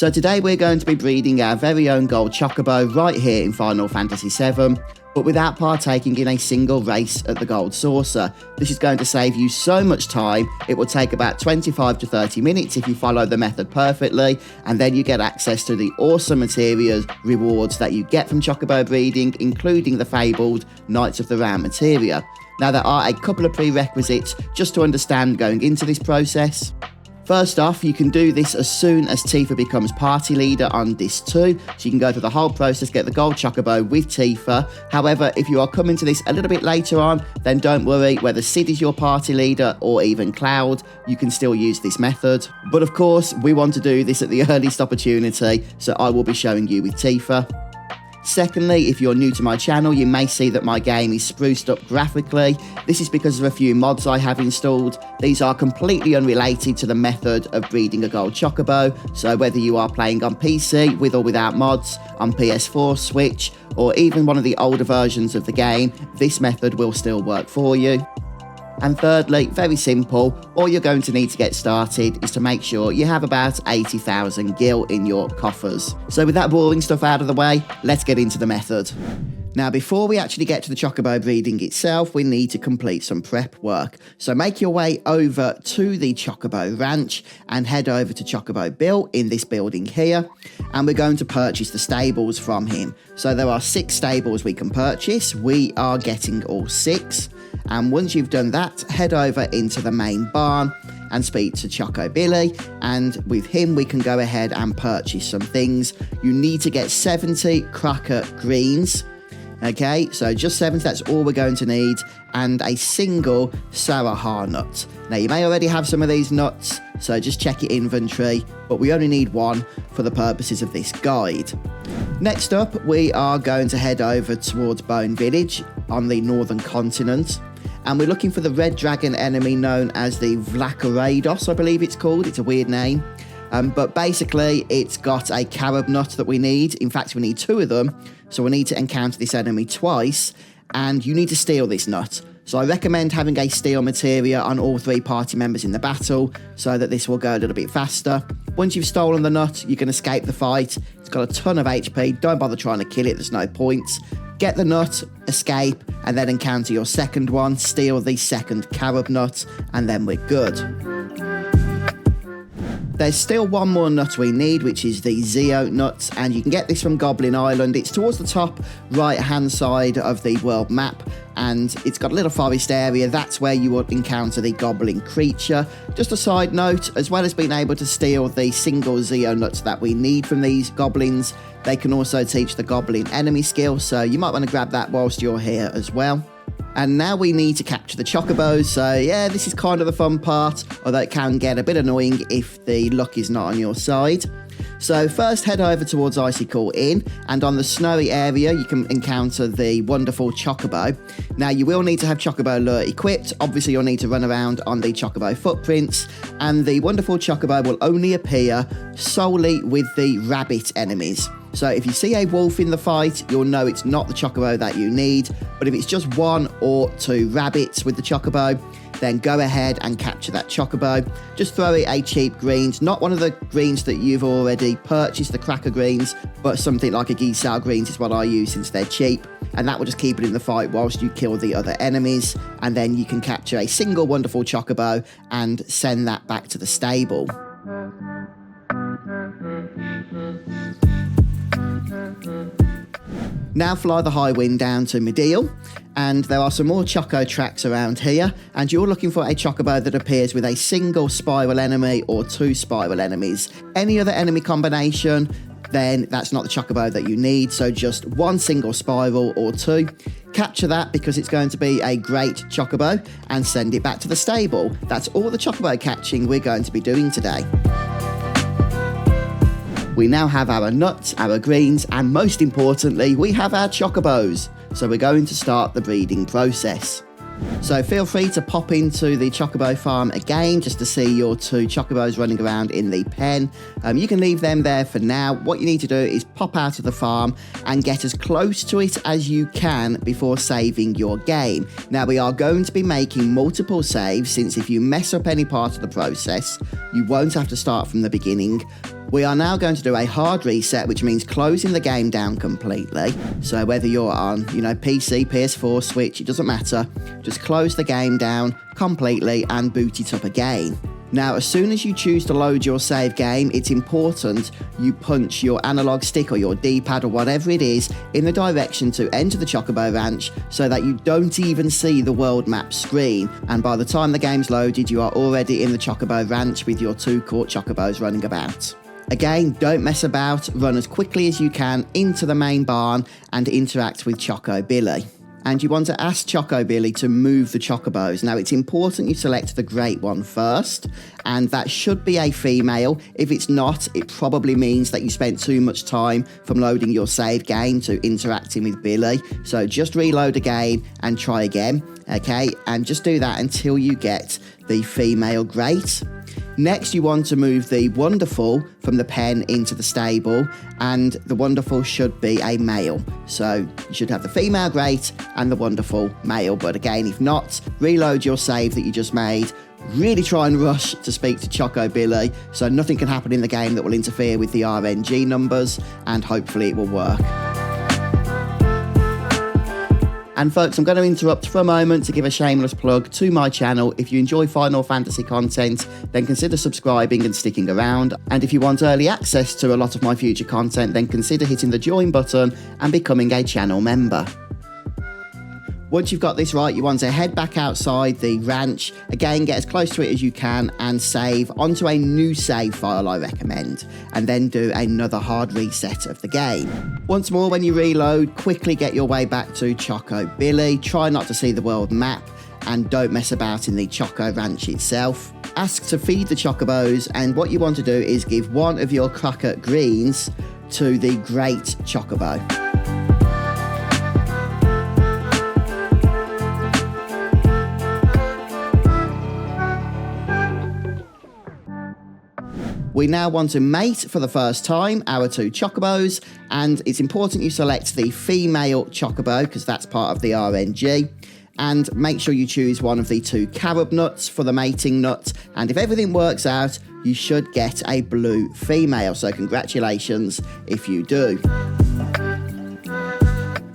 So today we're going to be breeding our very own gold chocobo right here in Final Fantasy VII, but without partaking in a single race at the gold saucer. This is going to save you so much time. It will take about 25 to 30 minutes if you follow the method perfectly, and then you get access to the awesome materials rewards that you get from chocobo breeding, including the fabled Knights of the Round materia. Now there are a couple of prerequisites just to understand going into this process. First off, you can do this as soon as Tifa becomes party leader on Disc 2, so you can go through the whole process, get the gold chocobo with Tifa. However, if you are coming to this a little bit later on, then don't worry, whether Sid is your party leader or even Cloud, you can still use this method. But of course, we want to do this at the earliest opportunity, so I will be showing you with Tifa. Secondly, if you're new to my channel, you may see that my game is spruced up graphically. This is because of a few mods I have installed. These are completely unrelated to the method of breeding a gold chocobo, so whether you are playing on PC with or without mods, on PS4, Switch, or even one of the older versions of the game, this method will still work for you. And thirdly, very simple, all you're going to need to get started is to make sure you have about 80,000 gil in your coffers. So with that boring stuff out of the way, let's get into the method. Now before we actually get to the chocobo breeding itself, we need to complete some prep work. So make your way over to the Chocobo Ranch and head over to Chocobo Bill in this building here, and we're going to purchase the stables from him. So there are 6 stables we can purchase. We are getting all 6. And once you've done that, head over into the main barn and speak to Choco Billy, and with him we can go ahead and purchase some things. You need to get 70 cracker greens. Okay, so just 70, that's all we're going to need, and a single Sarahar nut. Now you may already have some of these nuts, so just check your inventory, but we only need one for the purposes of this guide. Next up, we are going to head over towards Bone Village on the northern continent, and we're looking for the red dragon enemy known as the Vlakarados, I believe it's called. It's a weird name. But basically, it's got a carob nut that we need. In fact, we need 2 of them. So we need to encounter this enemy twice, and you need to steal this nut. So I recommend having a steal materia on all 3 party members in the battle, so that this will go a little bit faster. Once you've stolen the nut, you can escape the fight. It's got a ton of HP. Don't bother trying to kill it. There's no point. Get the nut, escape, and then encounter your second one. Steal the second carob nut, and then we're good. There's still one more nut we need, which is the Zeo nut, and you can get this from Goblin Island. It's towards the top right hand side of the world map, and it's got a little forest area. That's where you will encounter the goblin creature. Just a side note, as well as being able to steal the single Zeo nuts that we need from these goblins, they can also teach the goblin enemy skill, so you might want to grab that whilst you're here as well. And now we need to capture the chocobos, so yeah, this is kind of the fun part, although it can get a bit annoying if the luck is not on your side. So first head over towards Icicle Inn, and on the snowy area you can encounter the wonderful chocobo. Now you will need to have chocobo lure equipped. Obviously you'll need to run around on the chocobo footprints, and the wonderful chocobo will only appear solely with the rabbit enemies. So if you see a wolf in the fight, you'll know it's not the chocobo that you need, but if it's just 1 or 2 rabbits with the chocobo, then go ahead and capture that chocobo. Just throw it a cheap greens, not one of the greens that you've already purchased, the cracker greens, but something like a Giselle greens is what I use since they're cheap, and that will just keep it in the fight whilst you kill the other enemies, and then you can capture a single wonderful chocobo and send that back to the stable. Now fly the high wind down to Medial, and there are some more choco tracks around here, and you're looking for a chocobo that appears with a single spiral enemy or 2 spiral enemies. Any other enemy combination, then that's not the chocobo that you need, so just 1 single spiral or 2. Capture that because it's going to be a great chocobo, and send it back to the stable. That's all the chocobo catching we're going to be doing today. We now have our nuts, our greens, and most importantly, we have our chocobos. So we're going to start the breeding process. So feel free to pop into the chocobo farm again just to see your 2 chocobos running around in the pen. You can leave them there for now. What you need to do is pop out of the farm and get as close to it as you can before saving your game. Now we are going to be making multiple saves, since if you mess up any part of the process, you won't have to start from the beginning. We are now going to do a hard reset, which means closing the game down completely. So whether you're on, PC, PS4, Switch, it doesn't matter. Just close the game down completely and boot it up again. Now, as soon as you choose to load your save game, it's important you punch your analog stick or your D-pad or whatever it is in the direction to enter the Chocobo Ranch so that you don't even see the world map screen. And by the time the game's loaded, you are already in the Chocobo Ranch with your 2 caught Chocobos running about. Again, don't mess about, run as quickly as you can into the main barn and interact with Chocobilly. And you want to ask Chocobilly to move the Chocobos. Now, it's important you select the great one first, and that should be a female. If it's not, it probably means that you spent too much time from loading your save game to interacting with Billy. So just reload again and try again, okay? And just do that until you get the female great. Next, you want to move the Wonderful from the pen into the stable, and the Wonderful should be a male. So you should have the female great and the Wonderful male. But again, if not, reload your save that you just made. Really try and rush to speak to Chocobilly so nothing can happen in the game that will interfere with the RNG numbers, and hopefully it will work. And folks, I'm going to interrupt for a moment to give a shameless plug to my channel. If you enjoy Final Fantasy content, then consider subscribing and sticking around. And if you want early access to a lot of my future content, then consider hitting the join button and becoming a channel member. Once you've got this right, you want to head back outside the ranch. Again, get as close to it as you can and save onto a new save file, I recommend. And then do another hard reset of the game. Once more, when you reload, quickly get your way back to Chocobilly. Try not to see the world map and don't mess about in the Choco Ranch itself. Ask to feed the Chocobos, and what you want to do is give one of your cracker greens to the great Chocobo. We now want to mate for the first time our 2 Chocobos, and it's important you select the female Chocobo because that's part of the RNG, and make sure you choose one of the 2 carob nuts for the mating nut, and if everything works out, you should get a blue female, so congratulations if you do.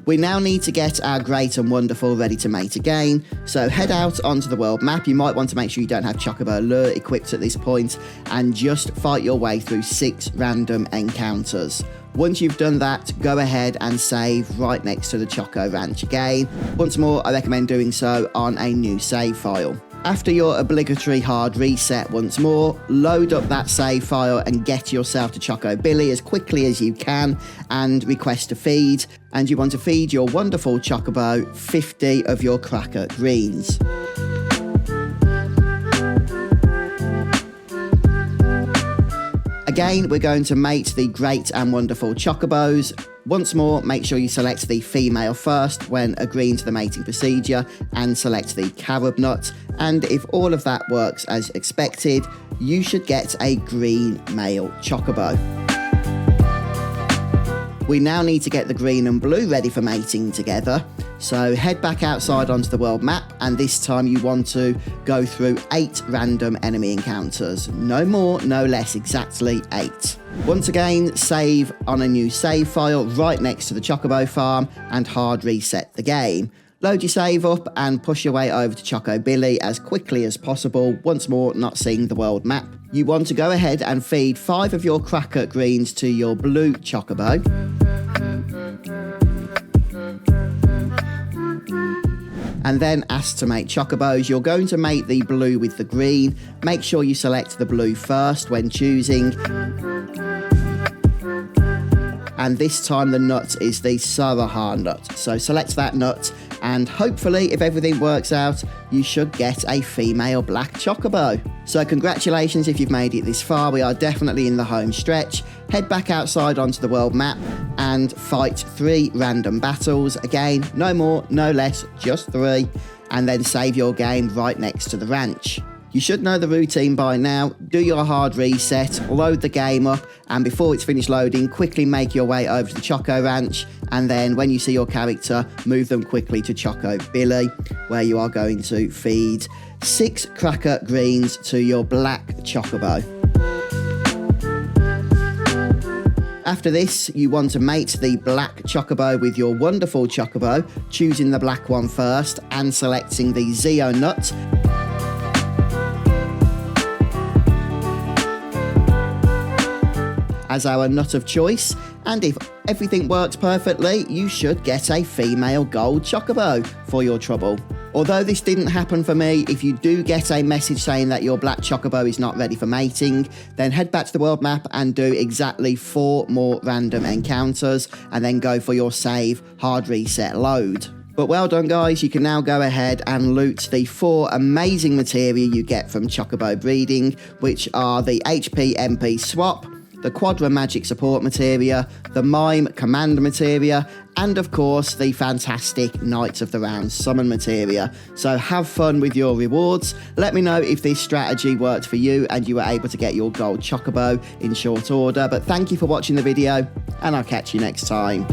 We now need to get our Great and Wonderful ready to mate again, so head out onto the world map. You might want to make sure you don't have Chocobo Lure equipped at this point, and just fight your way through 6 random encounters. Once you've done that, go ahead and save right next to the Choco Ranch again. Once more, I recommend doing so on a new save file. After your obligatory hard reset once more, load up that save file and get yourself to Chocobilly as quickly as you can and request a feed. And you want to feed your wonderful Chocobo 50 of your cracker greens. Again, we're going to mate the Great and Wonderful Chocobos. Once more, make sure you select the female first when agreeing to the mating procedure and select the carob nut. And if all of that works as expected, you should get a green male Chocobo. We now need to get the green and blue ready for mating together. So head back outside onto the world map, and this time you want to go through 8 random enemy encounters. No more, no less, exactly 8. Once again, save on a new save file right next to the Chocobo farm and hard reset the game. Load your save up and push your way over to Chocobilly as quickly as possible, once more not seeing the world map. You want to go ahead and feed 5 of your cracker greens to your blue Chocobo. And then ask to mate Chocobos. You're going to mate the blue with the green. Make sure you select the blue first when choosing. And this time the nut is the Saraha nut. So select that nut, and hopefully, if everything works out, you should get a female black Chocobo. So congratulations if you've made it this far. We are definitely in the home stretch. Head back outside onto the world map and fight 3 random battles. Again, no more, no less, just 3. And then save your game right next to the ranch. You should know the routine by now. Do your hard reset, load the game up, and before it's finished loading, quickly make your way over to the Choco Ranch, and then when you see your character, move them quickly to Chocobilly, where you are going to feed 6 cracker greens to your black Chocobo. After this, you want to mate the black chocobo with your wonderful chocobo, choosing the black one first and selecting the Zeo nut. As our nut of choice, and if everything works perfectly, you should get a female gold chocobo for your trouble. Although this didn't happen for me, if you do get a message saying that your black chocobo is not ready for mating, then head back to the world map and do exactly 4 more random encounters, and then go for your save hard reset load. But well done guys, you can now go ahead and loot the 4 amazing materia you get from chocobo breeding, which are the HP MP swap, the Quadra Magic Support materia, the Mime Command materia, and of course the fantastic Knights of the Round Summon materia. So have fun with your rewards. Let me know if this strategy worked for you and you were able to get your gold chocobo in short order. But thank you for watching the video, and I'll catch you next time.